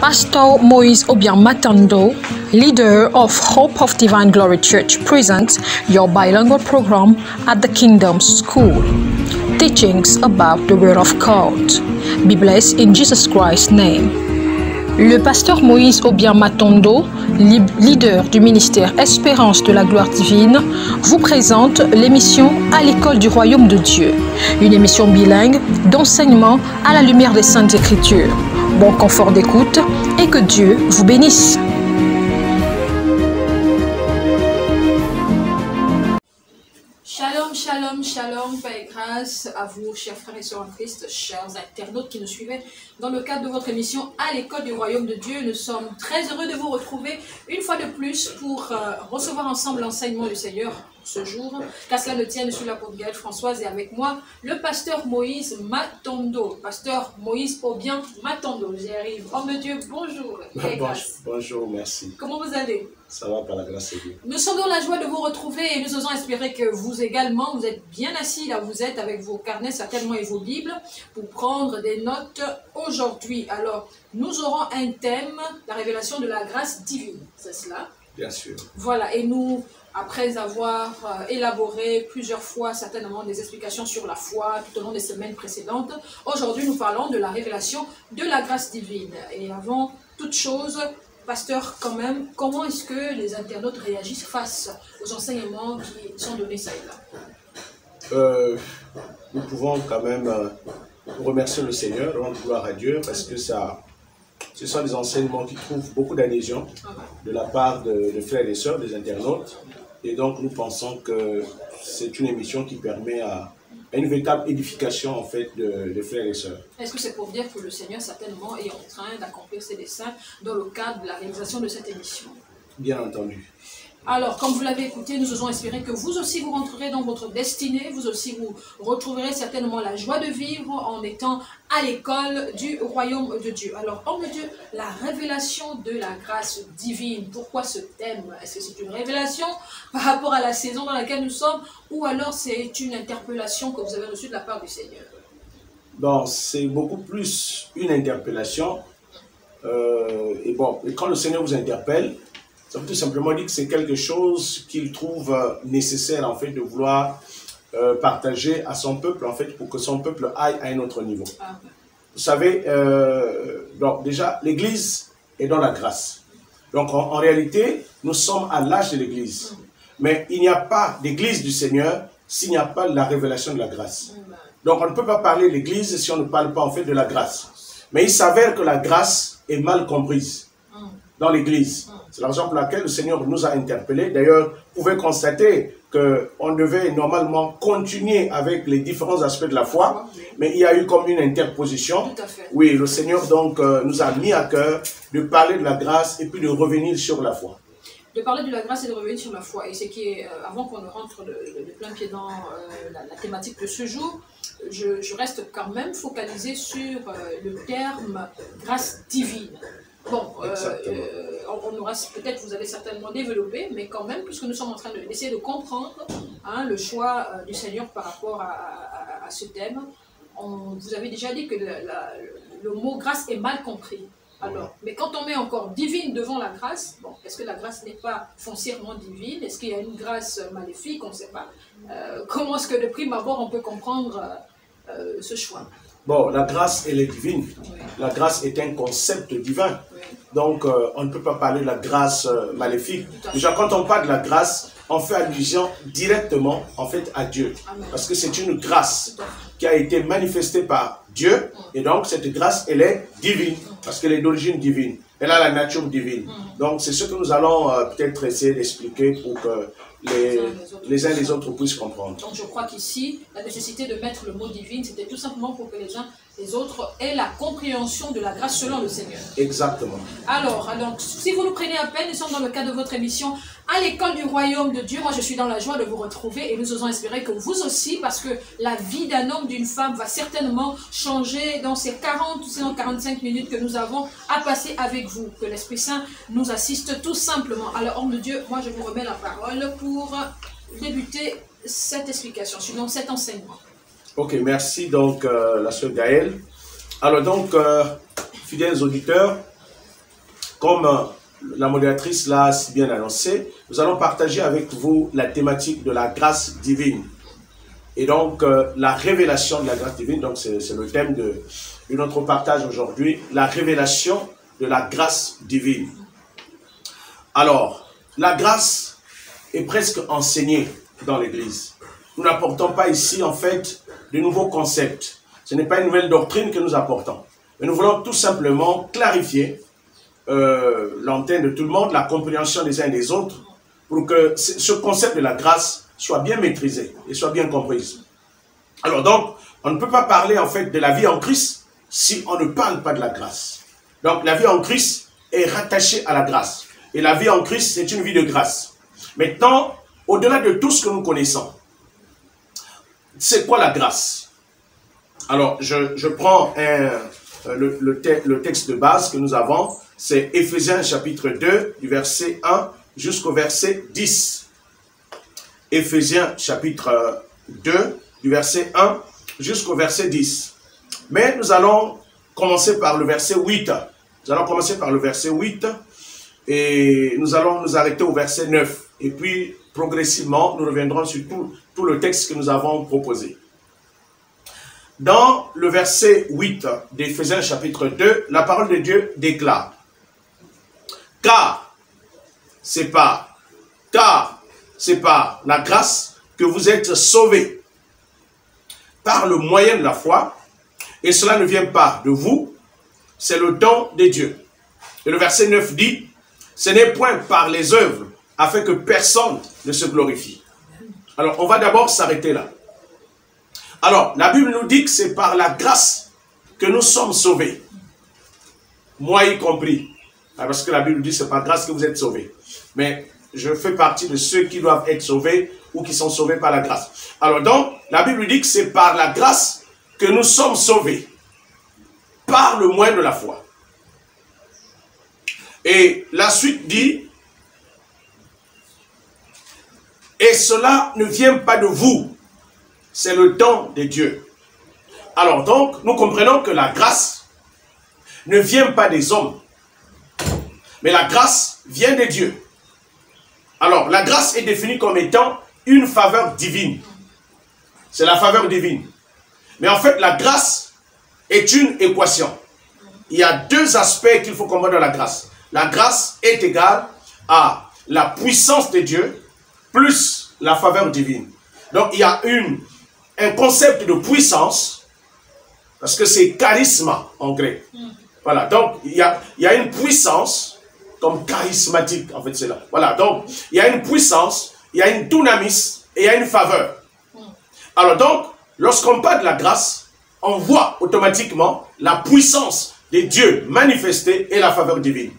Pastor Moise Obiang-Matondo, leader of Hope of Divine Glory Church, presents your bilingual program at the Kingdom School. Teachings about the Word of God. Be blessed in Jesus Christ's name. Le pasteur Moise Obiang-Matondo, leader du ministère Espérance de la Gloire Divine, vous présente l'émission À l'école du Royaume de Dieu, une émission bilingue d'enseignement à la lumière des Saintes Écritures. Bon confort d'écoute et que Dieu vous bénisse. Shalom, shalom, shalom, paix et grâce à vous, chers frères et sœurs en Christ, chers internautes qui nous suivez dans le cadre de votre émission À l'école du Royaume de Dieu. Nous sommes très heureux de vous retrouver une fois de plus pour recevoir ensemble l'enseignement du Seigneur ce jour. Qu'à cela ne tienne, je suis là pour Gaëlle Françoise et avec moi le pasteur Moise Matondo. Pasteur Moise Obiang-Matondo, j'y arrive. Homme de Dieu, bonjour. Bonjour, merci. Comment vous allez? Ça va par la grâce de Dieu. Nous sommes dans la joie de vous retrouver et nous osons espérer que vous également, vous êtes bien assis là où vous êtes avec vos carnets certainement et vos Bibles pour prendre des notes aujourd'hui. Alors, nous aurons un thème, la révélation de la grâce divine, c'est cela? Bien sûr. Voilà, et nous, après avoir élaboré plusieurs fois certainement des explications sur la foi tout au long des semaines précédentes, aujourd'hui nous parlons de la révélation de la grâce divine. Et avant toute chose, pasteur, quand même, comment est-ce que les internautes réagissent face aux enseignements qui sont donnés ça et là? Nous pouvons quand même remercier le Seigneur, rendre gloire à Dieu, parce que ce sont des enseignements qui trouvent beaucoup d'adhésion de la part de frères et sœurs, des internautes. Et donc nous pensons que c'est une émission qui permet à une véritable édification en fait de frères et sœurs. Est-ce que c'est pour dire que le Seigneur certainement est en train d'accomplir ses desseins dans le cadre de la réalisation de cette émission? Bien entendu. Alors, comme vous l'avez écouté, nous osons espérer que vous aussi vous rentrerez dans votre destinée, vous aussi vous retrouverez certainement la joie de vivre en étant à l'école du royaume de Dieu. Alors, homme de Dieu, la révélation de la grâce divine, pourquoi ce thème? Est-ce que c'est une révélation par rapport à la saison dans laquelle nous sommes ou alors c'est une interpellation que vous avez reçue de la part du Seigneur? Bon, c'est beaucoup plus une interpellation. Et quand le Seigneur vous interpelle, ça veut tout simplement dire que c'est quelque chose qu'il trouve nécessaire en fait de vouloir partager à son peuple en fait pour que son peuple aille à un autre niveau. Vous savez, donc déjà l'Église est dans la grâce. Donc en réalité, nous sommes à l'âge de l'Église. Mais il n'y a pas d'Église du Seigneur s'il n'y a pas la révélation de la grâce. Donc on ne peut pas parler de l'Église si on ne parle pas en fait de la grâce. Mais il s'avère que la grâce est mal comprise dans l'Église. C'est la raison pour laquelle le Seigneur nous a interpellés. D'ailleurs, vous pouvez constater qu'on devait normalement continuer avec les différents aspects de la foi, mais il y a eu comme une interposition. Tout à fait. Oui, le Seigneur donc nous a mis à cœur de parler de la grâce et puis de revenir sur la foi. De parler de la grâce et de revenir sur la foi. Et ce qui est, avant qu'on ne rentre de plein pied dans la thématique de ce jour, je reste quand même focalisé sur le terme grâce divine. Bon, on aura peut-être, vous avez certainement développé, mais quand même, puisque nous sommes en train d'essayer de comprendre le choix du Seigneur par rapport à ce thème, vous avez déjà dit que le mot grâce est mal compris. Alors, mais quand on met encore divine devant la grâce, bon, est-ce que la grâce n'est pas foncièrement divine? Est-ce qu'il y a une grâce maléfique? On ne sait pas. Comment est-ce que de prime abord on peut comprendre ce choix? Bon, la grâce, elle est divine. Oui. La grâce est un concept divin. Oui. Donc, on ne peut pas parler de la grâce maléfique. Déjà, quand on parle de la grâce, on fait allusion directement, en fait, à Dieu. Amen. Parce que c'est une grâce qui a été manifestée par Dieu. Et donc, cette grâce, elle est divine. Parce qu'elle est d'origine divine. Elle a la nature divine. Donc, c'est ce que nous allons peut-être essayer d'expliquer pour que les uns et les autres puissent comprendre. Donc je crois qu'ici, la nécessité de mettre le mot divine, c'était tout simplement pour que les uns et les autres aient la compréhension de la grâce selon le Seigneur. Exactement. Alors, si vous nous prenez à peine, nous sommes dans le cadre de votre émission À l'école du royaume de Dieu. Moi, je suis dans la joie de vous retrouver et nous osons espérer que vous aussi, parce que la vie d'un homme, d'une femme va certainement changer dans ces 40 ou sinon 45 minutes que nous avons à passer avec vous. Que l'Esprit Saint nous assiste tout simplement. Alors, homme de Dieu, moi, je vous remets la parole pour débuter cette explication, sinon cet enseignement. Ok, merci donc la sœur Gaëlle. Alors donc, fidèles auditeurs, comme la modératrice l'a si bien annoncé, nous allons partager avec vous la thématique de la grâce divine. Et donc, la révélation de la grâce divine, donc c'est le thème de notre partage aujourd'hui, la révélation de la grâce divine. Alors, la grâce est presque enseignée dans l'Église. Nous n'apportons pas ici, en fait, de nouveaux concepts. Ce n'est pas une nouvelle doctrine que nous apportons. Mais nous voulons tout simplement clarifier l'antenne de tout le monde, la compréhension des uns et des autres, pour que ce concept de la grâce soit bien maîtrisé et soit bien compris. Alors donc, on ne peut pas parler en fait de la vie en Christ si on ne parle pas de la grâce. Donc la vie en Christ est rattachée à la grâce. Et la vie en Christ, c'est une vie de grâce. Maintenant, au-delà de tout ce que nous connaissons, c'est quoi la grâce? Alors, je prends le texte de base que nous avons, c'est Éphésiens chapitre 2, du verset 1 jusqu'au verset 10. Éphésiens chapitre 2, du verset 1 jusqu'au verset 10. Mais nous allons commencer par le verset 8. Nous allons commencer par le verset 8 et nous allons nous arrêter au verset 9. Et puis, progressivement, nous reviendrons sur tout le texte que nous avons proposé. Dans le verset 8 d'Éphésiens chapitre 2, la parole de Dieu déclare: Car c'est par la grâce que vous êtes sauvés, par le moyen de la foi, et cela ne vient pas de vous, c'est le don de Dieu. Et le verset 9 dit: Ce n'est point par les œuvres, afin que personne ne se glorifie. Alors, on va d'abord s'arrêter là. Alors, la Bible nous dit que c'est par la grâce que nous sommes sauvés. Moi y compris. Parce que la Bible dit que c'est par grâce que vous êtes sauvés. Mais je fais partie de ceux qui doivent être sauvés ou qui sont sauvés par la grâce. Alors donc, la Bible dit que c'est par la grâce que nous sommes sauvés. Par le moyen de la foi. Et la suite dit: Et cela ne vient pas de vous. C'est le don de Dieu. Alors donc, nous comprenons que la grâce ne vient pas des hommes. Mais la grâce vient de Dieu. Alors, la grâce est définie comme étant une faveur divine. C'est la faveur divine. Mais en fait, la grâce est une équation. Il y a deux aspects qu'il faut comprendre dans la grâce. La grâce est égale à la puissance de Dieu plus la faveur divine. Donc, il y a un concept de puissance, parce que c'est charisme en grec. Voilà, donc il y a une puissance comme charismatique, en fait c'est là. Voilà, donc il y a une puissance, il y a une dynamis et il y a une faveur. Alors donc, lorsqu'on parle de la grâce, on voit automatiquement la puissance de Dieu manifestée et la faveur divine.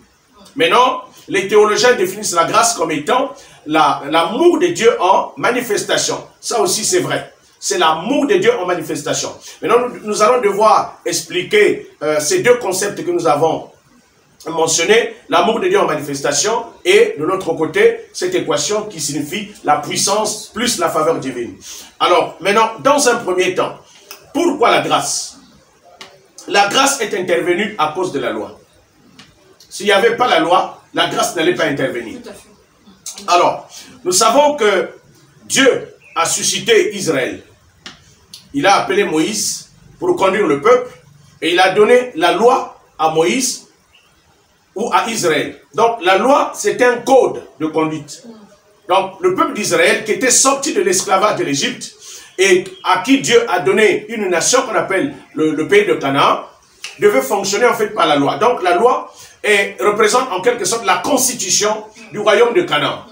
Maintenant, les théologiens définissent la grâce comme étant l'amour de Dieu en manifestation. Ça aussi c'est vrai. C'est l'amour de Dieu en manifestation. Maintenant, nous allons devoir expliquer ces deux concepts que nous avons mentionnés. L'amour de Dieu en manifestation et, de l'autre côté, cette équation qui signifie la puissance plus la faveur divine. Alors, maintenant, dans un premier temps, pourquoi la grâce? La grâce est intervenue à cause de la loi. S'il n'y avait pas la loi, la grâce n'allait pas intervenir. Alors, nous savons que Dieu a suscité Israël. Il a appelé Moïse pour conduire le peuple et il a donné la loi à Moïse ou à Israël. Donc la loi, c'est un code de conduite. Donc le peuple d'Israël qui était sorti de l'esclavage de l'Égypte et à qui Dieu a donné une nation qu'on appelle le pays de Canaan, devait fonctionner en fait par la loi. Donc la loi représente en quelque sorte la constitution du royaume de Canaan.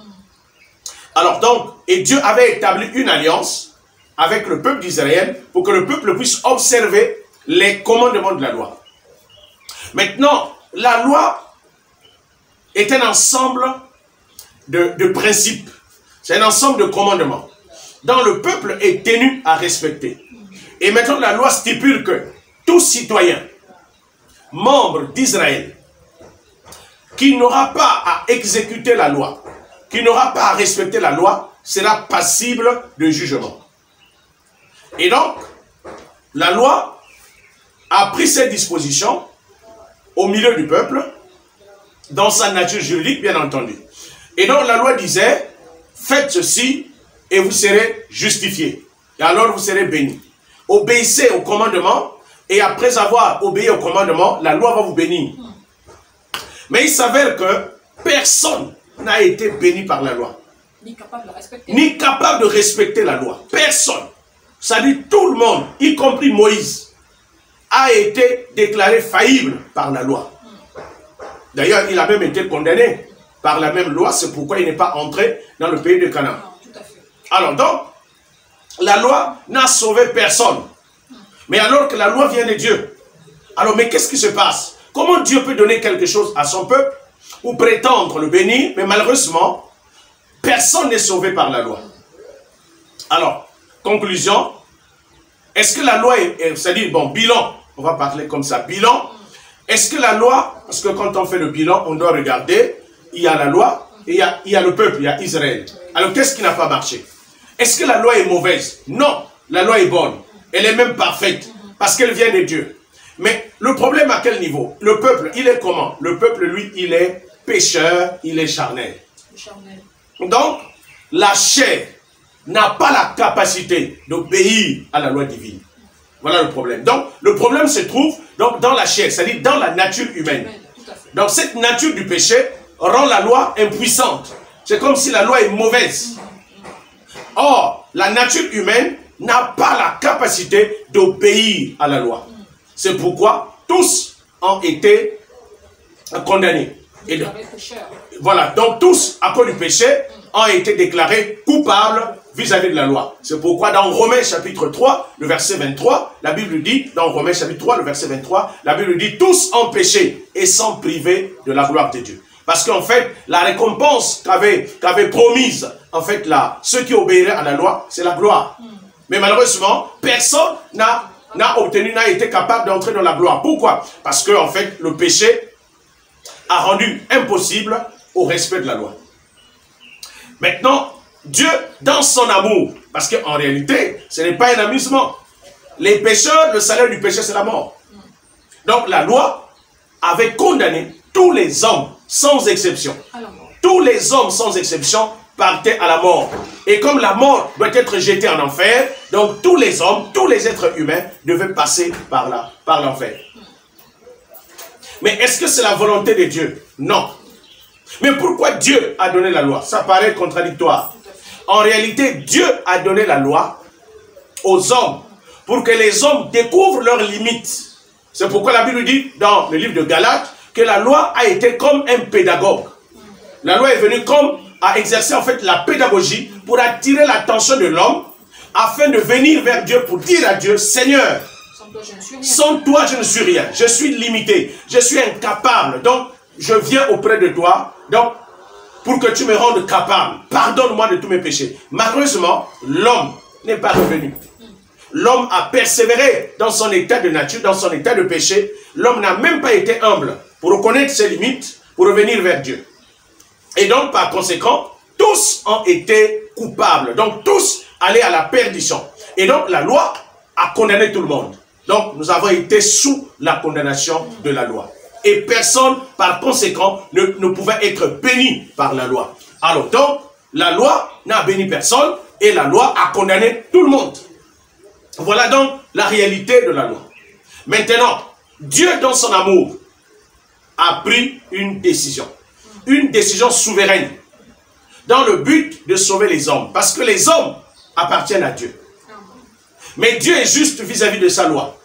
Alors donc, et Dieu avait établi une alliance avec le peuple d'Israël pour que le peuple puisse observer les commandements de la loi. Maintenant, la loi est un ensemble de principes. C'est un ensemble de commandements dont le peuple est tenu à respecter. Et maintenant, la loi stipule que tout citoyen, membre d'Israël, qui n'aura pas à exécuter la loi, qui n'aura pas à respecter la loi, sera passible de jugement. Et donc, la loi a pris ses dispositions au milieu du peuple dans sa nature juridique, bien entendu. Et donc la loi disait, faites ceci et vous serez justifiés. Et alors vous serez bénis. Obéissez au commandement, et après avoir obéi au commandement, la loi va vous bénir. Mais il s'avère que personne n'a été béni par la loi. Ni capable de respecter. Ni capable de respecter la loi. Personne. Ça dit tout le monde, y compris Moïse, a été déclaré faillible par la loi. D'ailleurs, il a même été condamné par la même loi. C'est pourquoi il n'est pas entré dans le pays de Canaan. Tout à fait. Alors donc, la loi n'a sauvé personne. Mais alors que la loi vient de Dieu. Alors, mais qu'est-ce qui se passe? Comment Dieu peut donner quelque chose à son peuple ou prétendre le bénir, mais malheureusement, personne n'est sauvé par la loi. Alors, conclusion, est-ce que la loi est c'est-à-dire, bon, bilan, on va parler comme ça, bilan, est-ce que la loi, parce que quand on fait le bilan, on doit regarder, il y a la loi, et il y a le peuple, il y a Israël. Alors, qu'est-ce qui n'a pas marché? Est-ce que la loi est mauvaise? Non, la loi est bonne. Elle est même parfaite, parce qu'elle vient de Dieu. Mais le problème à quel niveau? Le peuple, il est comment? Le peuple, lui, il est pécheur, il est charnel. Donc, la chair n'a pas la capacité d'obéir à la loi divine. Voilà le problème. Donc, le problème se trouve donc, dans la chair, c'est-à-dire dans la nature humaine. Donc, cette nature du péché rend la loi impuissante. C'est comme si la loi est mauvaise. Or, la nature humaine n'a pas la capacité d'obéir à la loi. C'est pourquoi tous ont été condamnés. Et donc, voilà, donc tous, à cause du péché, ont été déclarés coupables vis-à-vis de la loi. C'est pourquoi dans Romains chapitre 3, le verset 23, la Bible dit, dans Romains chapitre 3, le verset 23, la Bible dit, tous ont péché et sont privés de la gloire de Dieu. Parce qu'en fait, la récompense qu'avait promise, en fait, là, ceux qui obéiraient à la loi, c'est la gloire. Mais malheureusement, personne n'a été capable d'entrer dans la gloire. Pourquoi? Parce que, en fait, le péché a rendu impossible au respect de la loi. Maintenant, Dieu, dans son amour, parce qu'en réalité, ce n'est pas un amusement. Les pécheurs, le salaire du péché, c'est la mort. Donc, la loi avait condamné tous les hommes, sans exception. Tous les hommes, sans exception, partaient à la mort. Et comme la mort doit être jetée en enfer, donc tous les hommes, tous les êtres humains devaient passer par l'enfer. Mais est-ce que c'est la volonté de Dieu? Non. Mais pourquoi Dieu a donné la loi? Ça paraît contradictoire. En réalité, Dieu a donné la loi aux hommes pour que les hommes découvrent leurs limites. C'est pourquoi la Bible dit dans le livre de Galates que la loi a été comme un pédagogue. La loi est venue comme à exercer en fait la pédagogie pour attirer l'attention de l'homme afin de venir vers Dieu pour dire à Dieu, Seigneur, sans toi je ne suis rien, je suis limité, je suis incapable, donc je viens auprès de toi, donc pour que tu me rendes capable, pardonne-moi de tous mes péchés. Malheureusement, l'homme n'est pas revenu. L'homme a persévéré dans son état de nature, dans son état de péché. L'homme n'a même pas été humble pour reconnaître ses limites, pour revenir vers Dieu. Et donc, par conséquent, tous ont été coupables. Donc, tous allaient à la perdition. Et donc, la loi a condamné tout le monde. Donc, nous avons été sous la condamnation de la loi. Et personne, par conséquent, ne pouvait être béni par la loi. Alors, donc, la loi n'a béni personne et la loi a condamné tout le monde. Voilà donc la réalité de la loi. Maintenant, Dieu, dans son amour, a pris une décision souveraine, dans le but de sauver les hommes, parce que les hommes appartiennent à Dieu. Mais Dieu est juste vis-à-vis de sa loi.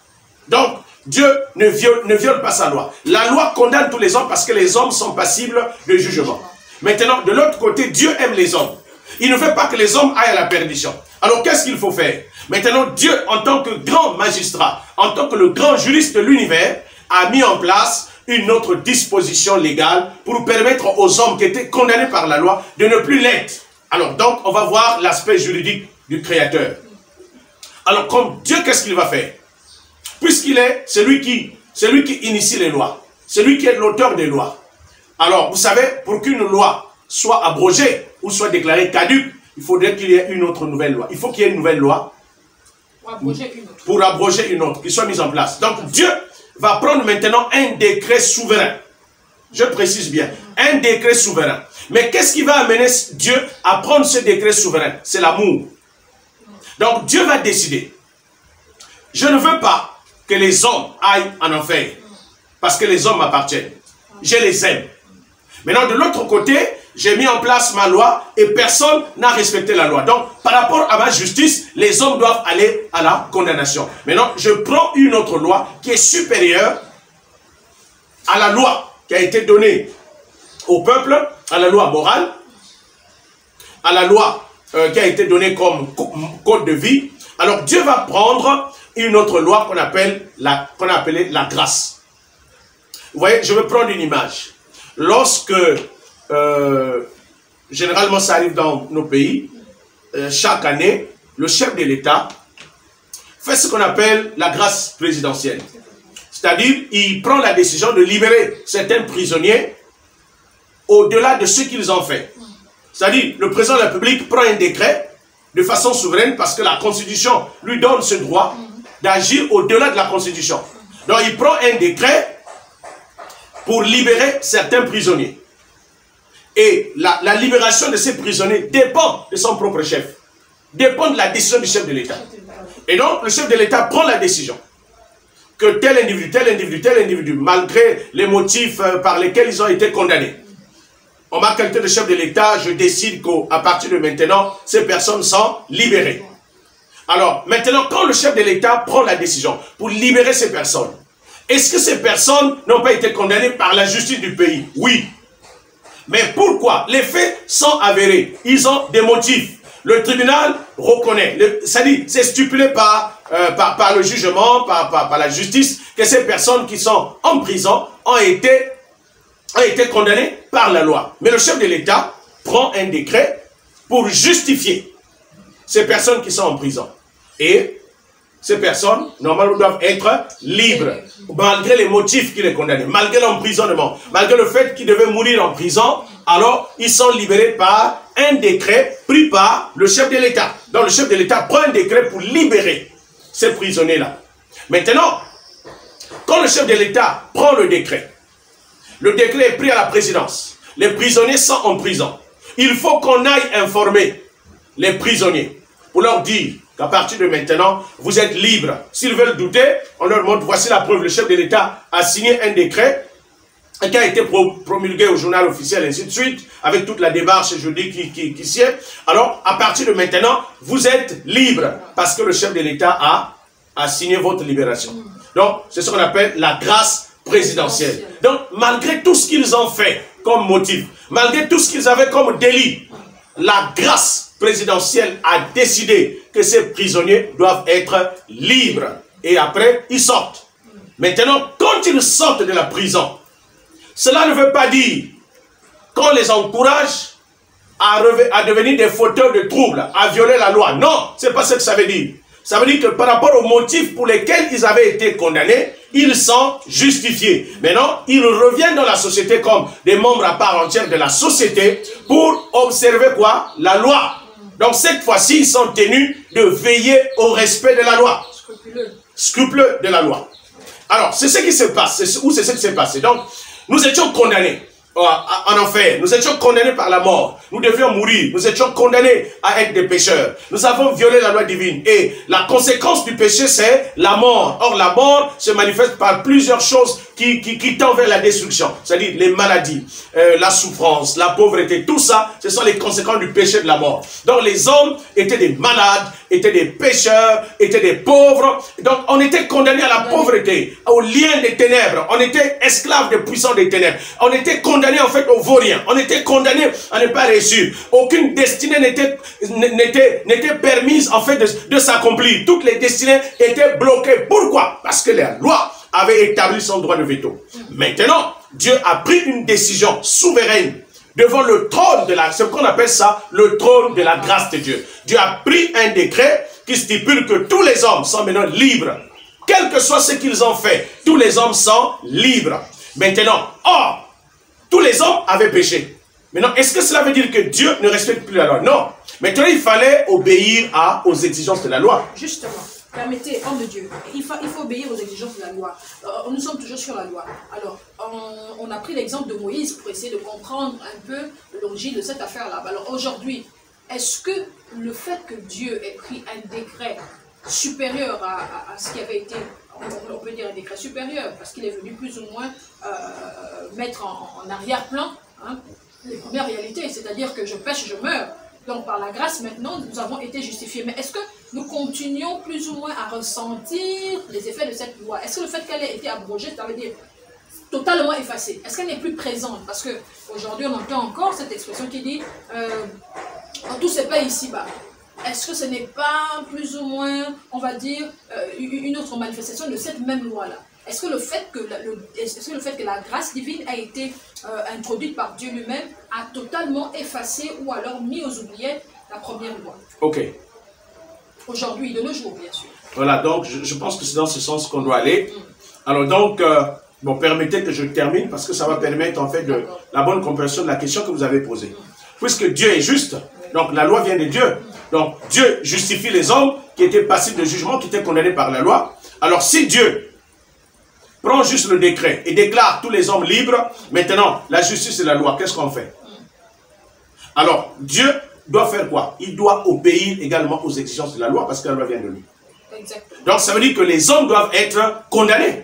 Donc, Dieu ne viole pas sa loi. La loi condamne tous les hommes parce que les hommes sont passibles de jugement. Maintenant, de l'autre côté, Dieu aime les hommes. Il ne veut pas que les hommes aillent à la perdition. Alors, qu'est-ce qu'il faut faire? Maintenant, Dieu, en tant que grand magistrat, en tant que le grand juriste de l'univers, a mis en place une autre disposition légale pour permettre aux hommes qui étaient condamnés par la loi de ne plus l'être. Alors, donc, on va voir l'aspect juridique du Créateur. Alors, comme Dieu, qu'est-ce qu'il va faire? Puisqu'il est celui qui initie les lois, celui qui est l'auteur des lois. Alors, vous savez, pour qu'une loi soit abrogée ou soit déclarée caduque, il faudrait qu'il y ait une autre nouvelle loi. Il faut qu'il y ait une nouvelle loi pour abroger une autre qui soit mise en place. Donc, Dieu va prendre maintenant un décret souverain. Je précise bien. Un décret souverain. Mais qu'est-ce qui va amener Dieu à prendre ce décret souverain? C'est l'amour. Donc Dieu va décider. Je ne veux pas que les hommes aillent en enfer. Parce que les hommes m'appartiennent. Je les aime. Maintenant, de l'autre côté, j'ai mis en place ma loi et personne n'a respecté la loi. Donc, par rapport à ma justice, les hommes doivent aller à la condamnation. Maintenant, je prends une autre loi qui est supérieure à la loi qui a été donnée au peuple, à la loi morale, à la loi qui a été donnée comme code de vie. Alors, Dieu va prendre une autre loi qu'on appelle a appelé la grâce. Vous voyez, je vais prendre une image. Lorsque, généralement ça arrive dans nos pays, chaque année, le chef de l'État fait ce qu'on appelle la grâce présidentielle. C'est-à-dire, il prend la décision de libérer certains prisonniers au-delà de ce qu'ils ont fait. C'est-à-dire, le président de la République prend un décret de façon souveraine parce que la Constitution lui donne ce droit d'agir au-delà de la Constitution. Donc, il prend un décret pour libérer certains prisonniers. Et la libération de ces prisonniers dépend de son propre chef. Dépend de la décision du chef de l'État. Et donc, le chef de l'État prend la décision que tel individu, malgré les motifs par lesquels ils ont été condamnés, en ma qualité de chef de l'État, je décide qu'à partir de maintenant, ces personnes sont libérées. Alors, maintenant, quand le chef de l'État prend la décision pour libérer ces personnes, est-ce que ces personnes n'ont pas été condamnées par la justice du pays? Oui. Mais pourquoi? Les faits sont avérés. Ils ont des motifs. Le tribunal reconnaît. C'est-à-dire, c'est stipulé par le jugement, par la justice, que ces personnes qui sont en prison ont été condamnées par la loi. Mais le chef de l'État prend un décret pour justifier ces personnes qui sont en prison. Et ces personnes, normalement, doivent être libres, malgré les motifs qui les condamnaient, malgré l'emprisonnement, malgré le fait qu'ils devaient mourir en prison. Alors, ils sont libérés par un décret pris par le chef de l'État. Donc, le chef de l'État prend un décret pour libérer ces prisonniers-là. Maintenant, quand le chef de l'État prend le décret est pris à la présidence. Les prisonniers sont en prison. Il faut qu'on aille informer les prisonniers pour leur dire qu'à partir de maintenant, vous êtes libres. S'ils veulent douter, on leur montre, voici la preuve. Le chef de l'État a signé un décret qui a été promulgué au journal officiel, et ainsi de suite, avec toute la démarche juridique qui s'y est. Alors, à partir de maintenant, vous êtes libres, parce que le chef de l'État a signé votre libération. Donc, c'est ce qu'on appelle la grâce présidentielle. Donc, malgré tout ce qu'ils ont fait comme motif, malgré tout ce qu'ils avaient comme délit, la grâce présidentielle a décidé que ces prisonniers doivent être libres. Et après, ils sortent. Maintenant, quand ils sortent de la prison, cela ne veut pas dire qu'on les encourage à devenir des fauteurs de troubles, à violer la loi. Non, ce n'est pas ce que ça veut dire. Ça veut dire que par rapport aux motifs pour lesquels ils avaient été condamnés, ils sont justifiés. Maintenant, ils reviennent dans la société comme des membres à part entière de la société pour observer quoi? La loi. Donc cette fois-ci, ils sont tenus de veiller au respect de la loi. Scrupuleux de la loi. Alors, c'est ce qui se passe. C'est ce qui s'est passé. Donc, nous étions condamnés en enfer. Nous étions condamnés par la mort. Nous devions mourir. Nous étions condamnés à être des pécheurs. Nous avons violé la loi divine. Et la conséquence du péché, c'est la mort. Or, la mort se manifeste par plusieurs choses qui tendent vers la destruction. C'est-à-dire les maladies, la souffrance, la pauvreté. Tout ça, ce sont les conséquences du péché de la mort. Donc, les hommes étaient des malades, étaient des pécheurs, étaient des pauvres. Donc, on était condamnés à la pauvreté, au lien des ténèbres. On était esclaves des puissants des ténèbres. On était condamnés, en fait, au vaurien. On était condamnés à ne pas réussir. Aucune destinée n'était permise, en fait, de s'accomplir. Toutes les destinées étaient bloquées. Pourquoi? Parce que la loi avait établi son droit de veto. Maintenant, Dieu a pris une décision souveraine devant le trône de la... C'est ce qu'on appelle ça, le trône de la grâce de Dieu. Dieu a pris un décret qui stipule que tous les hommes sont maintenant libres. Quel que soit ce qu'ils ont fait, tous les hommes sont libres. Maintenant, or, tous les hommes avaient péché. Maintenant, est-ce que cela veut dire que Dieu ne respecte plus la loi? Non. Maintenant, il fallait obéir aux exigences de la loi. Justement. permettez, homme de Dieu, il faut obéir aux exigences de la loi. Nous sommes toujours sur la loi. Alors, on a pris l'exemple de Moïse pour essayer de comprendre un peu l'origine de cette affaire-là. Alors aujourd'hui, est-ce que le fait que Dieu ait pris un décret supérieur à ce qui avait été, on peut dire un décret supérieur, parce qu'il est venu plus ou moins mettre en arrière-plan les premières réalités, c'est-à-dire que je pêche, je meurs. Donc par la grâce maintenant, nous avons été justifiés. Mais est-ce que nous continuons plus ou moins à ressentir les effets de cette loi? Est-ce que le fait qu'elle ait été abrogée, ça veut dire totalement effacée? Est-ce qu'elle n'est plus présente? Parce qu'aujourd'hui, on entend encore cette expression qui dit tout se paie ici-bas. Est-ce que ce n'est pas plus ou moins, on va dire, une autre manifestation de cette même loi-là? Est-ce que le fait que la grâce divine a été introduite par Dieu lui-même a totalement effacé ou alors mis aux oubliettes la première loi? Ok. Aujourd'hui, de nos jours, bien sûr. Voilà, donc je pense que c'est dans ce sens qu'on doit aller. Alors donc, bon, permettez que je termine parce que ça va permettre en fait de la bonne compréhension de la question que vous avez posée. Puisque Dieu est juste, donc la loi vient de Dieu. Donc Dieu justifie les hommes qui étaient passifs de jugement, qui étaient condamnés par la loi. Alors si Dieu prend juste le décret et déclare tous les hommes libres, maintenant la justice et la loi, qu'est-ce qu'on fait? Alors Dieu doit faire quoi? Il doit obéir également aux exigences de la loi parce que la loi vient de lui. Exactement. Donc ça veut dire que les hommes doivent être condamnés.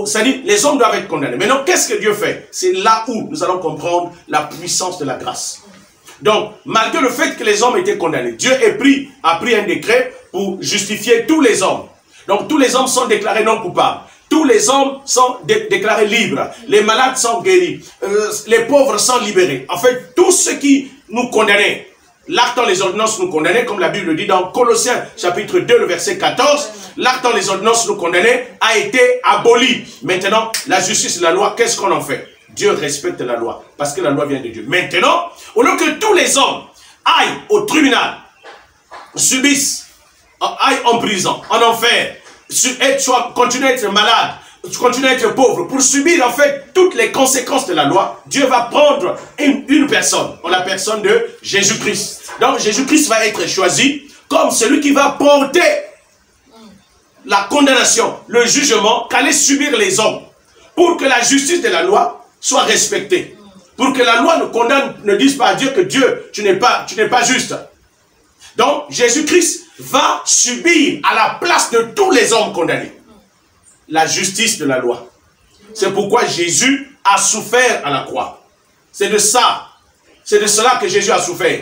C'est-à-dire les hommes doivent être condamnés. Maintenant, qu'est-ce que Dieu fait? C'est là où nous allons comprendre la puissance de la grâce. Donc, malgré le fait que les hommes étaient condamnés, Dieu a pris un décret pour justifier tous les hommes. Donc, tous les hommes sont déclarés non coupables. Tous les hommes sont déclarés libres. Les malades sont guéris. Les pauvres sont libérés. En fait, tous ceux qui nous condamnaient, l'acte dans les ordonnances nous condamnait, comme la Bible dit dans Colossiens chapitre 2, le verset 14, l'acte dans les ordonnances nous condamnait a été aboli. Maintenant, la justice et la loi, qu'est-ce qu'on en fait? Dieu respecte la loi, parce que la loi vient de Dieu. Maintenant, au lieu que tous les hommes aillent au tribunal, subissent, aillent en prison, en enfer, continuent à être malades, continuent à être pauvres, pour subir en fait toutes les conséquences de la loi, Dieu va prendre une personne, la personne de Jésus-Christ. Donc Jésus-Christ va être choisi comme celui qui va porter la condamnation, le jugement qu'allaient subir les hommes, pour que la justice de la loi soit respectée. Pour que la loi ne condamne, ne dise pas à Dieu que Dieu, tu n'es pas juste. Donc Jésus-Christ va subir à la place de tous les hommes condamnés la justice de la loi. C'est pourquoi Jésus a souffert à la croix. C'est de cela que Jésus a souffert.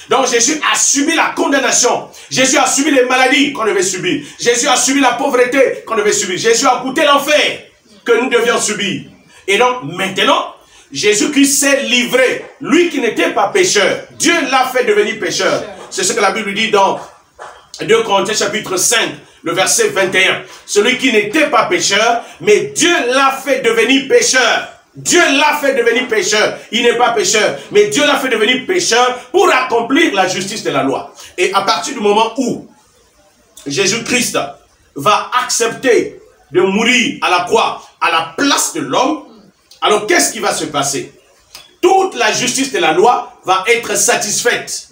Donc Jésus a subi la condamnation. Jésus a subi les maladies qu'on devait subir. Jésus a subi la pauvreté qu'on devait subir. Jésus a goûté l'enfer que nous devions subir. Et donc maintenant, Jésus-Christ s'est livré. Lui qui n'était pas pécheur, Dieu l'a fait devenir pécheur. C'est ce que la Bible dit dans 2 Corinthiens chapitre 5, le verset 21. Celui qui n'était pas pécheur, mais Dieu l'a fait devenir pécheur. Dieu l'a fait devenir pécheur. Il n'est pas pécheur, mais Dieu l'a fait devenir pécheur pour accomplir la justice de la loi. Et à partir du moment où Jésus-Christ va accepter de mourir à la croix à la place de l'homme, alors qu'est-ce qui va se passer? Toute la justice de la loi va être satisfaite.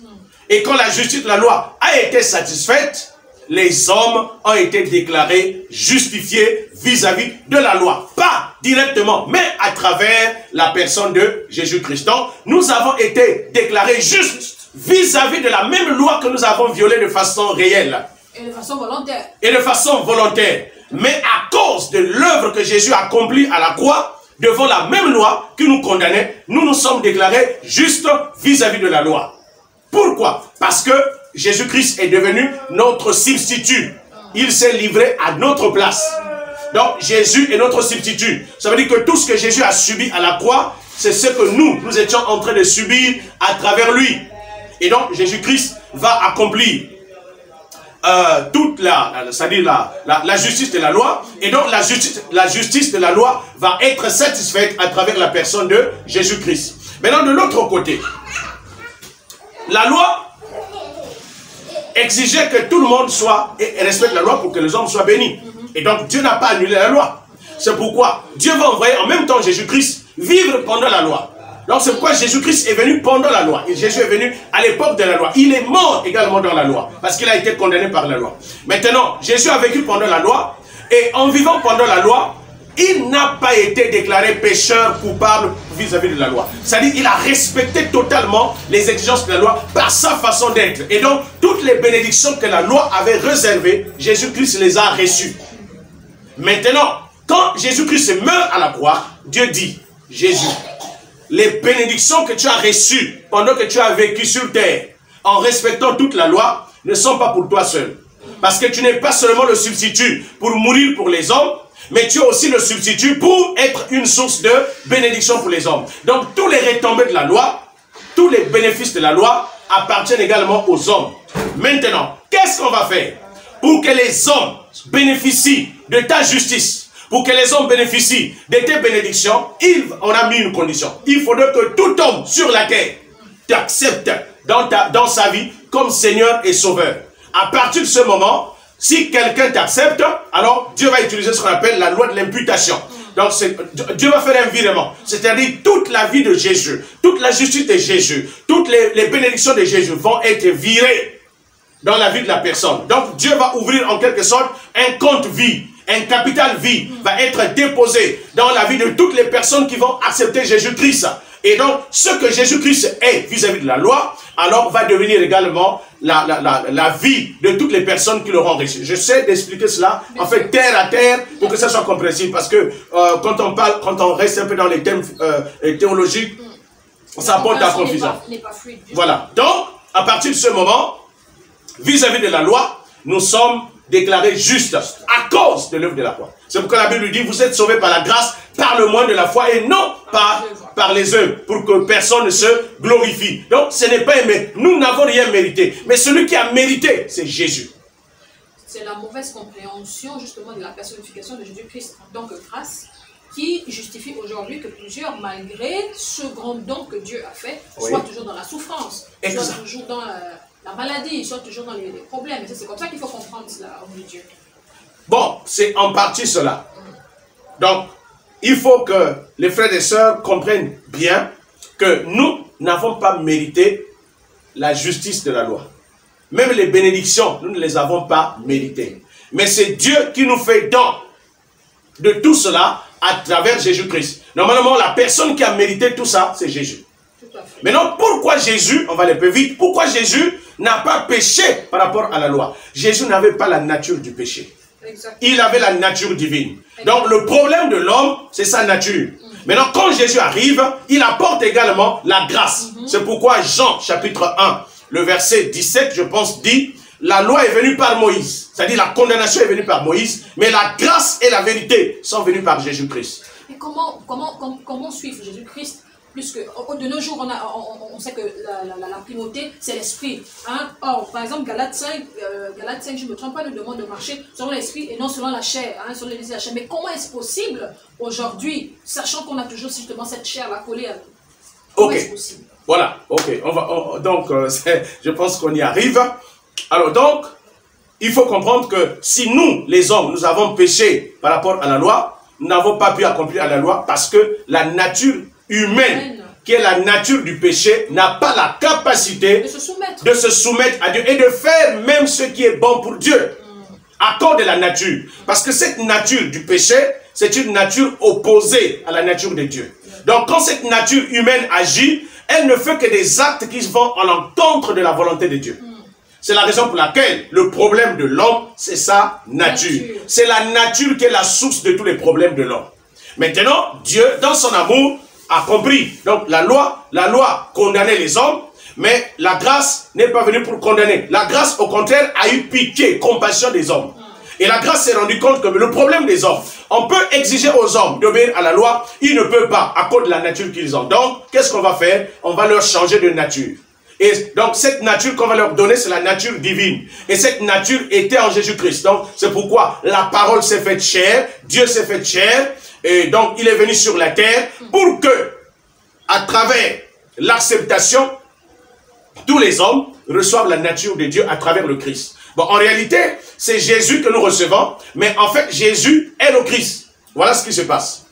Et quand la justice de la loi a été satisfaite, les hommes ont été déclarés justifiés vis-à-vis de la loi. Pas directement, mais à travers la personne de Jésus-Christ. Donc, nous avons été déclarés justes vis-à-vis de la même loi que nous avons violée de façon réelle. Et de façon volontaire. Et de façon volontaire. Mais à cause de l'œuvre que Jésus a accomplie à la croix, devant la même loi qui nous condamnait, nous nous sommes déclarés justes vis-à-vis de la loi. Pourquoi? Parce que Jésus-Christ est devenu notre substitut. Il s'est livré à notre place. Donc Jésus est notre substitut. Ça veut dire que tout ce que Jésus a subi à la croix, c'est ce que nous étions en train de subir à travers lui. Et donc Jésus-Christ va accomplir toute c'est-à-dire la justice de la loi. Et donc la justice de la loi va être satisfaite à travers la personne de Jésus-Christ. Maintenant de l'autre côté, la loi exigeait que tout le monde respecte la loi pour que les hommes soient bénis. Et donc Dieu n'a pas annulé la loi. C'est pourquoi Dieu va envoyer en même temps Jésus-Christ vivre pendant la loi. Donc c'est pourquoi Jésus-Christ est venu pendant la loi. Et Jésus est venu à l'époque de la loi. Il est mort également dans la loi, parce qu'il a été condamné par la loi. Maintenant, Jésus a vécu pendant la loi, et en vivant pendant la loi, il n'a pas été déclaré pécheur, coupable vis-à-vis de la loi. C'est-à-dire qu'il a respecté totalement les exigences de la loi par sa façon d'être. Et donc, toutes les bénédictions que la loi avait réservées, Jésus-Christ les a reçues. Maintenant, quand Jésus-Christ meurt à la croix, Dieu dit, Jésus, les bénédictions que tu as reçues pendant que tu as vécu sur terre, en respectant toute la loi, ne sont pas pour toi seul. Parce que tu n'es pas seulement le substitut pour mourir pour les hommes, mais tu es aussi le substitut pour être une source de bénédiction pour les hommes. Donc tous les retombées de la loi, tous les bénéfices de la loi appartiennent également aux hommes. Maintenant, qu'est-ce qu'on va faire pour que les hommes bénéficient de ta justice, pour que les hommes bénéficient de tes bénédictions? On a mis une condition. Il faudrait que tout homme sur la terre t'accepte dans sa vie comme Seigneur et Sauveur. À partir de ce moment, si quelqu'un t'accepte, alors Dieu va utiliser ce qu'on appelle la loi de l'imputation. Donc Dieu va faire un virement. C'est-à-dire toute la vie de Jésus, toute la justice de Jésus, toutes les bénédictions de Jésus vont être virées dans la vie de la personne. Donc Dieu va ouvrir en quelque sorte un compte vie, un capital vie va être déposé dans la vie de toutes les personnes qui vont accepter Jésus-Christ. Et donc, ce que Jésus-Christ est vis-à-vis de la loi, alors va devenir également la vie de toutes les personnes qui l'auront reçu. Je sais d'expliquer cela, en fait, terre à terre, pour que ça soit compréhensible. Parce que quand on reste un peu dans les thèmes théologiques, ça apporte à confusion. Voilà. Donc, à partir de ce moment, vis-à-vis de la loi, nous sommes déclarés justes à cause de l'œuvre de la croix. C'est pourquoi la Bible dit, vous êtes sauvés par la grâce, par le moyen de la foi et non par les œuvres, pour que personne ne se glorifie. Donc ce n'est pas aimé. Nous n'avons rien mérité. Mais celui qui a mérité, c'est Jésus. C'est la mauvaise compréhension justement de la personnification de Jésus-Christ en tant que grâce qui justifie aujourd'hui que plusieurs, malgré ce grand don que Dieu a fait, soient toujours dans la souffrance, soient toujours dans la maladie, soient toujours dans les problèmes. Et c'est comme ça qu'il faut comprendre cela, homme de Dieu. Bon, c'est en partie cela. Donc, il faut que les frères et sœurs comprennent bien que nous n'avons pas mérité la justice de la loi. Même les bénédictions, nous ne les avons pas méritées. Mais c'est Dieu qui nous fait don de tout cela à travers Jésus-Christ. Normalement, la personne qui a mérité tout ça, c'est Jésus. Maintenant, pourquoi Jésus, on va aller peu vite, pourquoi Jésus n'a pas péché par rapport à la loi? Jésus n'avait pas la nature du péché. Il avait la nature divine. Donc le problème de l'homme, c'est sa nature. Maintenant, quand Jésus arrive, il apporte également la grâce. C'est pourquoi Jean, chapitre 1, le verset 17, je pense, dit, la loi est venue par Moïse. C'est-à-dire la condamnation est venue par Moïse, mais la grâce et la vérité sont venues par Jésus-Christ. Et comment suivre Jésus-Christ? Puisque de nos jours, on sait que la primauté, c'est l'esprit. Hein? Or, par exemple, Galates 5, je ne me trompe pas, nous demande de marcher selon l'esprit et non selon la chair, hein, selon les désirs de la chair. Mais comment est-ce possible aujourd'hui, sachant qu'on a toujours justement cette chair-là collée à nous? Comment est-ce possible? Voilà, ok. Donc, je pense qu'on y arrive. Alors donc, il faut comprendre que si nous, les hommes, nous avons péché par rapport à la loi, nous n'avons pas pu accomplir la loi parce que la nature humaine, qui est la nature du péché, n'a pas la capacité de se soumettre à Dieu et de faire même ce qui est bon pour Dieu, à cause de la nature. Parce que cette nature du péché, c'est une nature opposée à la nature de Dieu. Donc quand cette nature humaine agit, elle ne fait que des actes qui vont à l'encontre de la volonté de Dieu. C'est la raison pour laquelle le problème de l'homme, c'est sa nature. C'est la nature qui est la source de tous les problèmes de l'homme. Maintenant, Dieu, dans son amour, a compris. Donc la loi condamnait les hommes, mais la grâce n'est pas venue pour condamner. La grâce, au contraire, a eu pitié, compassion des hommes. Et la grâce s'est rendue compte que le problème des hommes, on peut exiger aux hommes d'obéir à la loi, ils ne peuvent pas à cause de la nature qu'ils ont. Donc, qu'est-ce qu'on va faire? On va leur changer de nature. Et donc, cette nature qu'on va leur donner, c'est la nature divine. Et cette nature était en Jésus-Christ. Donc, c'est pourquoi la parole s'est faite chair, Dieu s'est fait chair, et donc il est venu sur la terre pour que, à travers l'acceptation, tous les hommes reçoivent la nature de Dieu à travers le Christ. Bon, en réalité, c'est Jésus que nous recevons, mais en fait, Jésus est le Christ. Voilà ce qui se passe.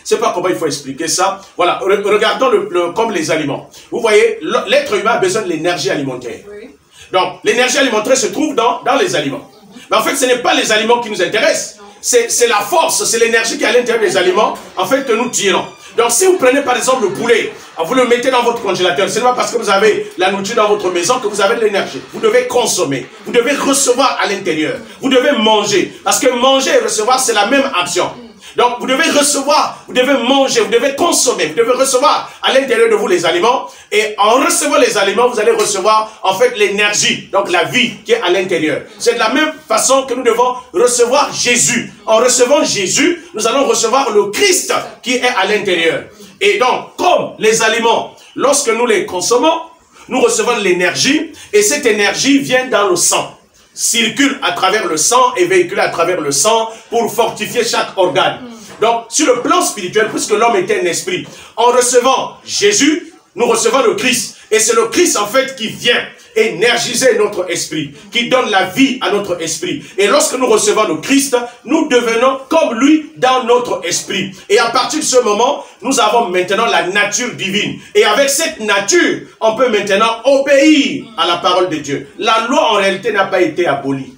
sais pas comment il faut expliquer ça. Voilà, regardons comme les aliments. Vous voyez, l'être humain a besoin de l'énergie alimentaire. Oui. Donc, l'énergie alimentaire se trouve dans les aliments. Mais en fait, ce n'est pas les aliments qui nous intéressent. C'est la force, c'est l'énergie qui est à l'intérieur des aliments, en fait, que nous tirons. Donc, si vous prenez par exemple le poulet, vous le mettez dans votre congélateur, ce n'est pas parce que vous avez la nourriture dans votre maison que vous avez de l'énergie. Vous devez consommer, vous devez recevoir à l'intérieur, vous devez manger. Parce que manger et recevoir, c'est la même action. Donc, vous devez recevoir, vous devez manger, vous devez consommer, vous devez recevoir à l'intérieur de vous les aliments. Et en recevant les aliments, vous allez recevoir en fait l'énergie, donc la vie qui est à l'intérieur. C'est de la même façon que nous devons recevoir Jésus. En recevant Jésus, nous allons recevoir le Christ qui est à l'intérieur. Et donc, comme les aliments, lorsque nous les consommons, nous recevons de l'énergie et cette énergie vient dans le sang. Circule à travers le sang et véhicule à travers le sang pour fortifier chaque organe. Donc, sur le plan spirituel, puisque l'homme était un esprit, en recevant Jésus, nous recevons le Christ. Et c'est le Christ, en fait, qui vient énergiser notre esprit, qui donne la vie à notre esprit. Et lorsque nous recevons le Christ, nous devenons comme lui dans notre esprit. Et à partir de ce moment, nous avons maintenant la nature divine. Et avec cette nature, on peut maintenant obéir à la parole de Dieu. La loi, en réalité, n'a pas été abolie.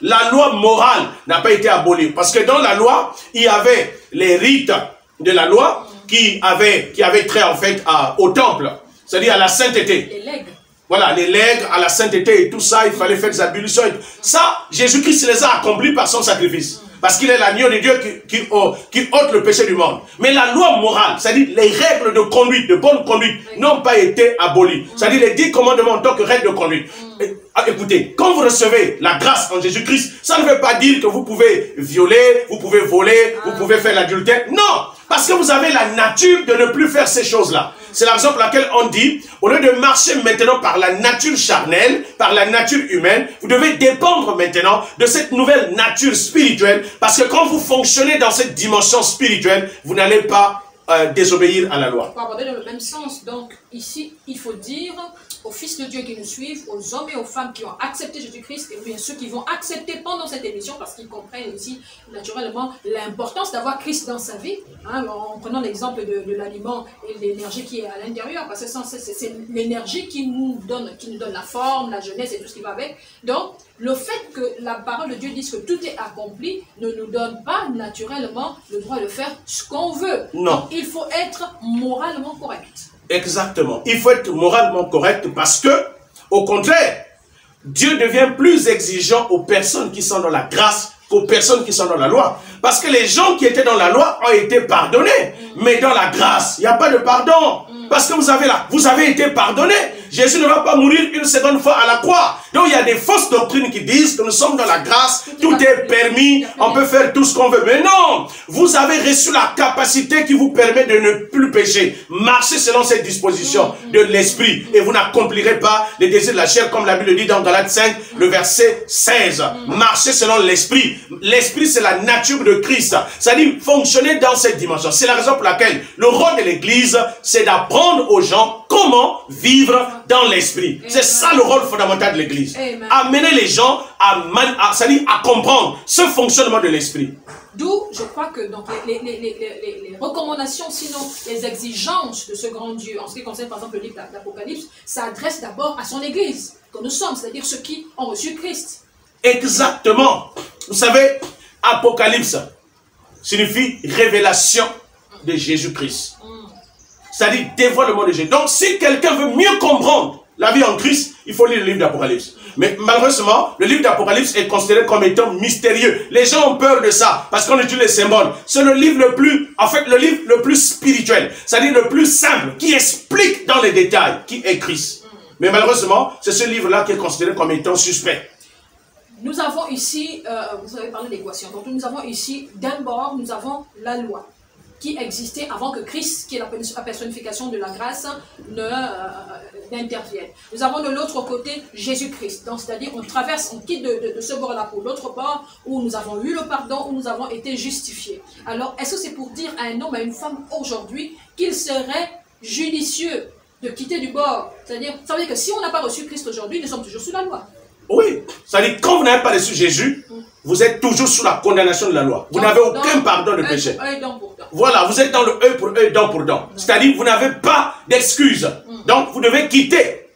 La loi morale n'a pas été abolie. Parce que dans la loi, il y avait les rites de la loi qui avaient trait, en fait, au temple. C'est-à-dire à la sainteté. Les legs. Voilà, les legs, à la sainteté et tout ça, il fallait faire des ablutions. Ça, Jésus-Christ les a accomplis par son sacrifice. Parce qu'il est l'agneau de Dieu qui ôte le péché du monde. Mais la loi morale, c'est-à-dire les règles de conduite, de bonne conduite, n'ont pas été abolies. C'est-à-dire les 10 commandements en tant que règles de conduite. Écoutez, quand vous recevez la grâce en Jésus-Christ, ça ne veut pas dire que vous pouvez violer, vous pouvez voler, vous pouvez faire l'adultère. Non! Parce que vous avez la nature de ne plus faire ces choses-là. C'est la raison pour laquelle on dit, au lieu de marcher maintenant par la nature charnelle, par la nature humaine, vous devez dépendre maintenant de cette nouvelle nature spirituelle, parce que quand vous fonctionnez dans cette dimension spirituelle, vous n'allez pas désobéir à la loi. Pour aborder dans le même sens, donc ici, il faut dire aux fils de Dieu qui nous suivent, aux hommes et aux femmes qui ont accepté Jésus-Christ, et bien ceux qui vont accepter pendant cette émission, parce qu'ils comprennent aussi naturellement l'importance d'avoir Christ dans sa vie, hein, en prenant l'exemple de l'aliment et l'énergie qui est à l'intérieur, parce que c'est l'énergie qui nous donne la forme, la jeunesse et tout ce qui va avec. Donc, le fait que la parole de Dieu dise que tout est accompli ne nous donne pas naturellement le droit de faire ce qu'on veut. Non. Donc, il faut être moralement correct. Exactement. Il faut être moralement correct parce que, au contraire, Dieu devient plus exigeant aux personnes qui sont dans la grâce qu'aux personnes qui sont dans la loi. Parce que les gens qui étaient dans la loi ont été pardonnés. Mais dans la grâce, il n'y a pas de pardon. Parce que vous avez été pardonné. Jésus ne va pas mourir une seconde fois à la croix. Donc il y a des fausses doctrines qui disent que nous sommes dans la grâce, tout est permis, on peut faire tout ce qu'on veut. Mais non, vous avez reçu la capacité qui vous permet de ne plus pécher. Marchez selon cette disposition de l'esprit et vous n'accomplirez pas les désirs de la chair, comme la Bible dit dans Galates 5, le verset 16. Marchez selon l'esprit. L'esprit, c'est la nature de Christ. C'est-à-dire fonctionner dans cette dimension. C'est la raison pour laquelle le rôle de l'Église, c'est d'apprendre aux gens comment vivre dans l'esprit. C'est ça le rôle fondamental de l'Église. Amener les gens à comprendre ce fonctionnement de l'esprit. D'où, je crois que donc, les recommandations, sinon les exigences de ce grand Dieu, en ce qui concerne par exemple le livre d'Apocalypse, s'adresse d'abord à son Église, que nous sommes, c'est-à-dire ceux qui ont reçu Christ. Exactement. Vous savez, Apocalypse signifie révélation de Jésus-Christ. C'est-à-dire dévoilement de Jésus. Donc si quelqu'un veut mieux comprendre la vie en Christ, il faut lire le livre d'Apocalypse. Mais malheureusement, le livre d'Apocalypse est considéré comme étant mystérieux. Les gens ont peur de ça, parce qu'on utilise les symboles. C'est le livre le plus spirituel, c'est-à-dire le plus simple, qui explique dans les détails qui est Christ. Mais malheureusement, c'est ce livre-là qui est considéré comme étant suspect. Nous avons ici, vous avez parlé d'équation, donc nous avons ici, d'un bord, nous avons la loi, qui existait avant que Christ, qui est la personnification de la grâce, n'intervienne. Nous avons de l'autre côté Jésus-Christ. Donc, c'est-à-dire, on quitte de ce bord-là pour l'autre bord, où nous avons eu le pardon, où nous avons été justifiés. Alors, est-ce que c'est pour dire à un homme, à une femme aujourd'hui, qu'il serait judicieux de quitter du bord? C'est-à-dire, ça veut dire que si on n'a pas reçu Christ aujourd'hui, nous sommes toujours sous la loi. Oui, c'est-à-dire quand vous n'avez pas reçu Jésus, vous êtes toujours sous la condamnation de la loi. Vous n'avez aucun pardon de péché. Voilà, vous êtes dans le œil pour œil, dent pour dent. C'est-à-dire vous n'avez pas d'excuse. Donc vous devez quitter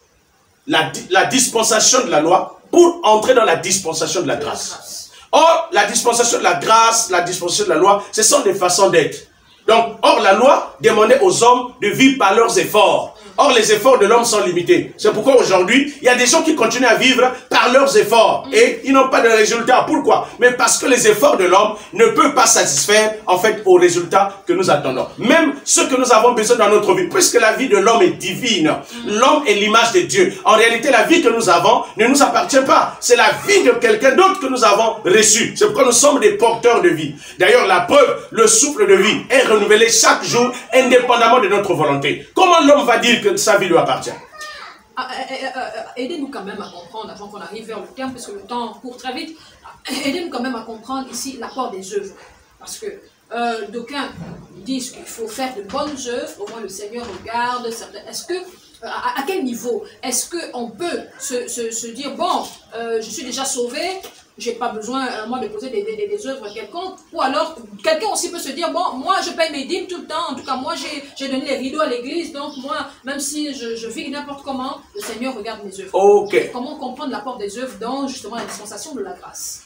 la dispensation de la loi pour entrer dans la dispensation de la grâce. Or, la dispensation de la grâce, la dispensation de la loi, ce sont des façons d'être. Donc, or la loi demandait aux hommes de vivre par leurs efforts. Or, les efforts de l'homme sont limités. C'est pourquoi aujourd'hui, il y a des gens qui continuent à vivre par leurs efforts. Et ils n'ont pas de résultat. Pourquoi? Mais parce que les efforts de l'homme ne peuvent pas satisfaire, en fait, aux résultats que nous attendons. Même ce que nous avons besoin dans notre vie. Puisque la vie de l'homme est divine. L'homme est l'image de Dieu. En réalité, la vie que nous avons ne nous appartient pas. C'est la vie de quelqu'un d'autre que nous avons reçue. C'est pourquoi nous sommes des porteurs de vie. D'ailleurs, la preuve, le souffle de vie est renouvelé chaque jour, indépendamment de notre volonté. Comment l'homme va dire que sa vie lui appartient? Aidez-nous quand même à comprendre, avant qu'on arrive vers le terme, parce que le temps court très vite, aidez-nous quand même à comprendre ici l'apport des œuvres. Parce que d'aucuns disent qu'il faut faire de bonnes œuvres, au moins le Seigneur regarde certaines. Est-ce que, à quel niveau est-ce qu'on peut se dire, bon, je suis déjà sauvé, j'ai pas besoin, moi, de poser des œuvres quelconques. Ou alors, quelqu'un aussi peut se dire, bon, moi, je paye mes dîmes tout le temps. En tout cas, moi, j'ai donné les rideaux à l'église. Donc, moi, même si je vis n'importe comment, le Seigneur regarde mes œuvres. Okay. Comment comprendre l'apport des œuvres dans, justement, la dispensation de la grâce?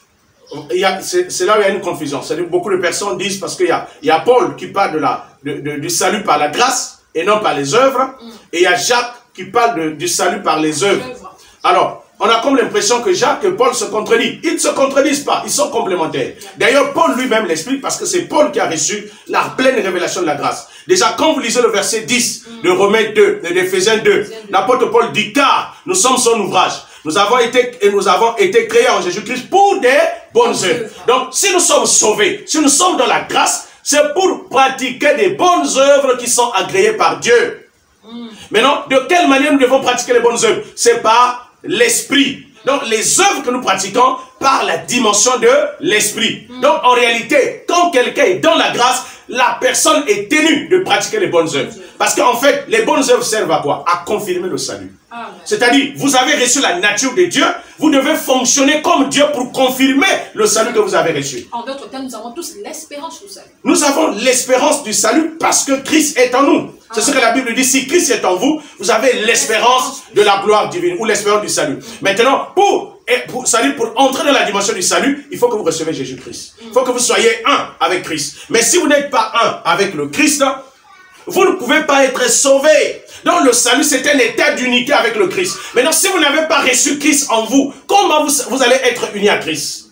C'est là où il y a une confusion. C'est-à-dire beaucoup de personnes disent, parce qu'il y a Paul qui parle du salut par la grâce et non par les œuvres. Et il y a Jacques qui parle du salut par les œuvres. Alors, on a comme l'impression que Jacques et Paul se contredisent. Ils ne se contredisent pas, ils sont complémentaires. D'ailleurs, Paul lui-même l'explique parce que c'est Paul qui a reçu la pleine révélation de la grâce. Déjà, quand vous lisez le verset 10 de Romains 2, d'Éphésiens 2, l'apôtre Paul dit, car nous sommes son ouvrage. Nous avons été créés en Jésus-Christ pour des bonnes œuvres. Donc, si nous sommes sauvés, si nous sommes dans la grâce, c'est pour pratiquer des bonnes œuvres qui sont agréées par Dieu. Maintenant, de quelle manière nous devons pratiquer les bonnes œuvres? C'est par l'esprit. Donc, les œuvres que nous pratiquons par la dimension de l'esprit. Donc, en réalité, quand quelqu'un est dans la grâce, la personne est tenue de pratiquer les bonnes œuvres. Parce qu'en fait, les bonnes œuvres servent à quoi? À confirmer le salut. C'est-à-dire, vous avez reçu la nature de Dieu, vous devez fonctionner comme Dieu pour confirmer le salut que vous avez reçu. En d'autres termes, nous avons tous l'espérance du salut. Nous avons l'espérance du salut parce que Christ est en nous. C'est ce que la Bible dit. Si Christ est en vous, vous avez l'espérance de la gloire divine ou l'espérance du salut. Maintenant, pour entrer dans la dimension du salut, il faut que vous recevez Jésus-Christ. Il faut que vous soyez un avec Christ. Mais si vous n'êtes pas un avec le Christ, vous ne pouvez pas être sauvé. Donc le salut, c'est un état d'unité avec le Christ. Maintenant, si vous n'avez pas reçu Christ en vous, comment vous allez être unis à Christ?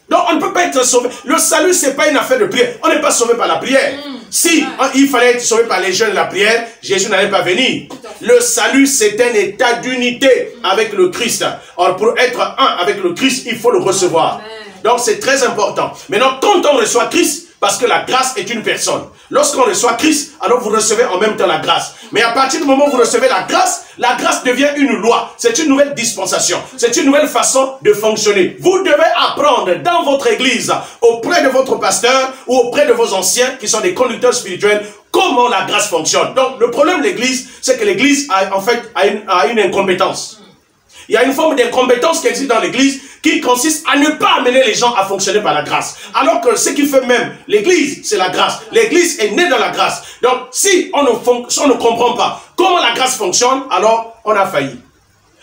Donc on ne peut pas être sauvé. Le salut, ce n'est pas une affaire de prière. On n'est pas sauvé par la prière. Si il fallait être sauvé par les jeûnes et la prière, Jésus n'allait pas venir. Le salut, c'est un état d'unité avec le Christ. Alors pour être un avec le Christ, il faut le recevoir. Donc c'est très important. Maintenant, quand on reçoit Christ, parce que la grâce est une personne. Lorsqu'on reçoit Christ, alors vous recevez en même temps la grâce. Mais à partir du moment où vous recevez la grâce devient une loi. C'est une nouvelle dispensation. C'est une nouvelle façon de fonctionner. Vous devez apprendre dans votre église, auprès de votre pasteur ou auprès de vos anciens qui sont des conducteurs spirituels, comment la grâce fonctionne. Donc le problème de l'église, c'est que l'église a une incompétence. Il y a une forme d'incompétence qui existe dans l'église qui consiste à ne pas amener les gens à fonctionner par la grâce. Alors que ce qui fait même l'église, c'est la grâce. L'église est née dans la grâce. Donc, si on ne comprend pas comment la grâce fonctionne, alors on a failli.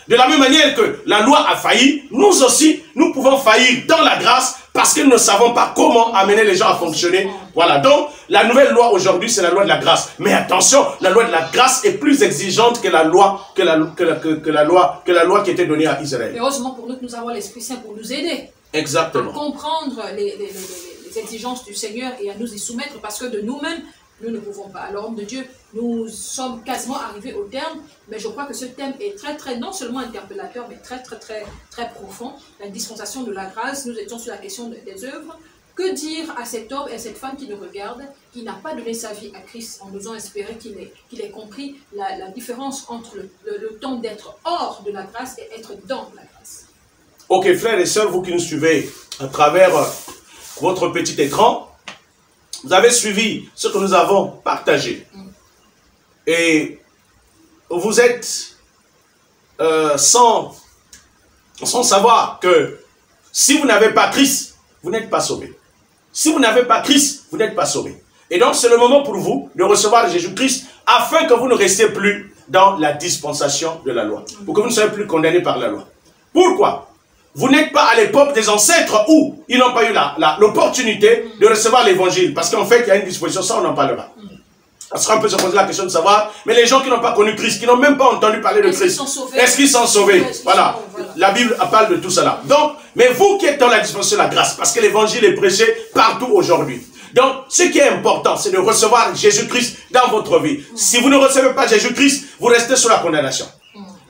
De la même manière que la loi a failli, nous aussi, nous pouvons faillir dans la grâce parce que nous ne savons pas comment amener les gens à fonctionner. Voilà, donc la nouvelle loi aujourd'hui, c'est la loi de la grâce. Mais attention, la loi de la grâce est plus exigeante que la loi qui était donnée à Israël. Et heureusement pour nous que nous avons l'Esprit Saint pour nous aider. Exactement. À comprendre les exigences du Seigneur et à nous y soumettre parce que de nous-mêmes, nous ne pouvons pas. Alors, homme de Dieu, nous sommes quasiment arrivés au terme, mais je crois que ce thème est très, non seulement interpellateur, mais très profond. La dispensation de la grâce, nous étions sur la question des œuvres. Que dire à cet homme et à cette femme qui nous regarde, qui n'a pas donné sa vie à Christ en osant espérer qu'il ait compris la différence entre le temps d'être hors de la grâce et être dans la grâce? Ok, frères et sœurs, vous qui nous suivez à travers votre petit écran, vous avez suivi ce que nous avons partagé. Et vous êtes sans sans savoir que si vous n'avez pas Christ, vous n'êtes pas sauvé. Si vous n'avez pas Christ, vous n'êtes pas sauvé. Et donc, c'est le moment pour vous de recevoir Jésus-Christ afin que vous ne restiez plus dans la dispensation de la loi. Pour que vous ne soyez plus condamnés par la loi. Pourquoi? Vous n'êtes pas à l'époque des ancêtres où ils n'ont pas eu l'opportunité de recevoir l'évangile. Parce qu'en fait, il y a une disposition, ça on en parlera. Parce qu'on peut se poser la question de savoir, mais les gens qui n'ont pas connu Christ, qui n'ont même pas entendu parler de Christ, est-ce qu'ils sont sauvés? Voilà. La Bible parle de tout cela. Donc, mais vous qui êtes dans la dispensation de la grâce, parce que l'évangile est prêché partout aujourd'hui. Donc, ce qui est important, c'est de recevoir Jésus-Christ dans votre vie. Si vous ne recevez pas Jésus-Christ, vous restez sous la condamnation.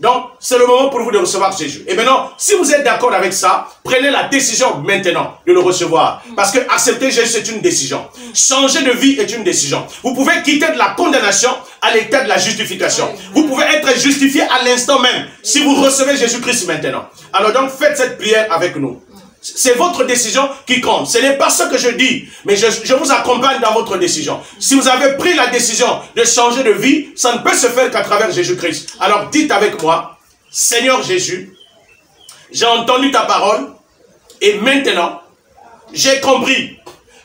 Donc, c'est le moment pour vous de recevoir Jésus. Et maintenant, si vous êtes d'accord avec ça, prenez la décision maintenant de le recevoir. Parce que accepter Jésus, c'est une décision. Changer de vie est une décision. Vous pouvez quitter de la condamnation à l'état de la justification. Vous pouvez être justifié à l'instant même si vous recevez Jésus-Christ maintenant. Alors donc, faites cette prière avec nous. C'est votre décision qui compte. Ce n'est pas ce que je dis, mais je vous accompagne dans votre décision. Si vous avez pris la décision de changer de vie, ça ne peut se faire qu'à travers Jésus-Christ. Alors dites avec moi, Seigneur Jésus, j'ai entendu ta parole et maintenant, j'ai compris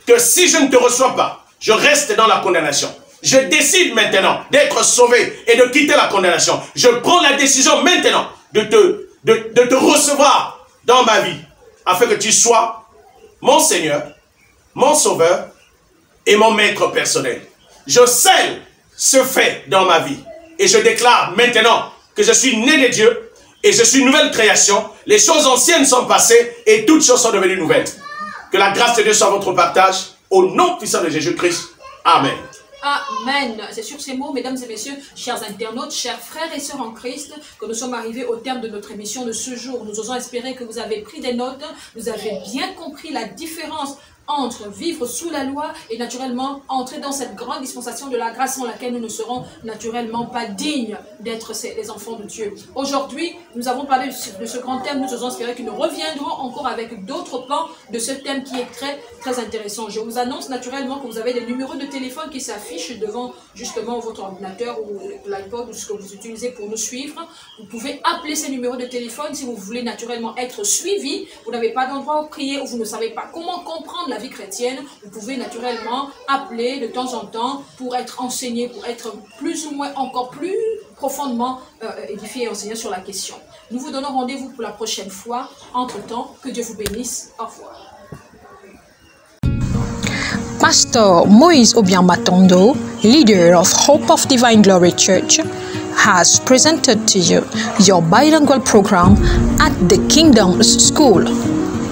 que si je ne te reçois pas, je reste dans la condamnation. Je décide maintenant d'être sauvé et de quitter la condamnation. Je prends la décision maintenant de te recevoir dans ma vie, afin que tu sois mon Seigneur, mon Sauveur et mon Maître personnel. Je scelle ce fait dans ma vie. Et je déclare maintenant que je suis né de Dieu et je suis une nouvelle création. Les choses anciennes sont passées et toutes choses sont devenues nouvelles. Que la grâce de Dieu soit votre partage. Au nom puissant de Jésus-Christ. Amen. Amen. C'est sur ces mots, mesdames et messieurs, chers internautes, chers frères et sœurs en Christ, que nous sommes arrivés au terme de notre émission de ce jour. Nous osons espérer que vous avez pris des notes, vous avez bien compris la différence entre vivre sous la loi et naturellement entrer dans cette grande dispensation de la grâce sans laquelle nous ne serons naturellement pas dignes d'être les enfants de Dieu. Aujourd'hui, nous avons parlé de ce grand thème, nous osons espérer que nous reviendrons encore avec d'autres pans de ce thème qui est très très intéressant. Je vous annonce naturellement que vous avez des numéros de téléphone qui s'affichent devant justement votre ordinateur ou l'iPod ou ce que vous utilisez pour nous suivre. Vous pouvez appeler ces numéros de téléphone si vous voulez naturellement être suivi. Vous n'avez pas d'endroit où prier ou vous ne savez pas comment comprendre la vie chrétienne, vous pouvez naturellement appeler de temps en temps pour être enseigné, pour être plus ou moins encore plus profondément édifié et enseigné sur la question. Nous vous donnons rendez-vous pour la prochaine fois. Entre-temps, que Dieu vous bénisse. Au revoir. Pastor Moïse Obiang-Matondo, leader of Hope of Divine Glory Church, has presented to you your bilingual program at the Kingdom's School.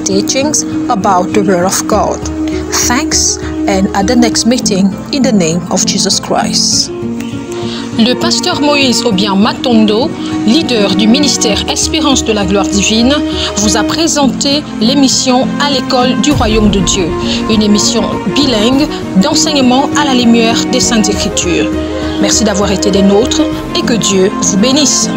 Teachings about the Word of God. Thanks, and at the next meeting, in the name of Jesus Christ. Le pasteur Moïse Obiang-Matondo, leader du ministère Espérance de la Gloire Divine, vous a présenté l'émission À l'école du Royaume de Dieu, une émission bilingue d'enseignement à la lumière des Saintes Écritures. Merci d'avoir été des nôtres et que Dieu vous bénisse.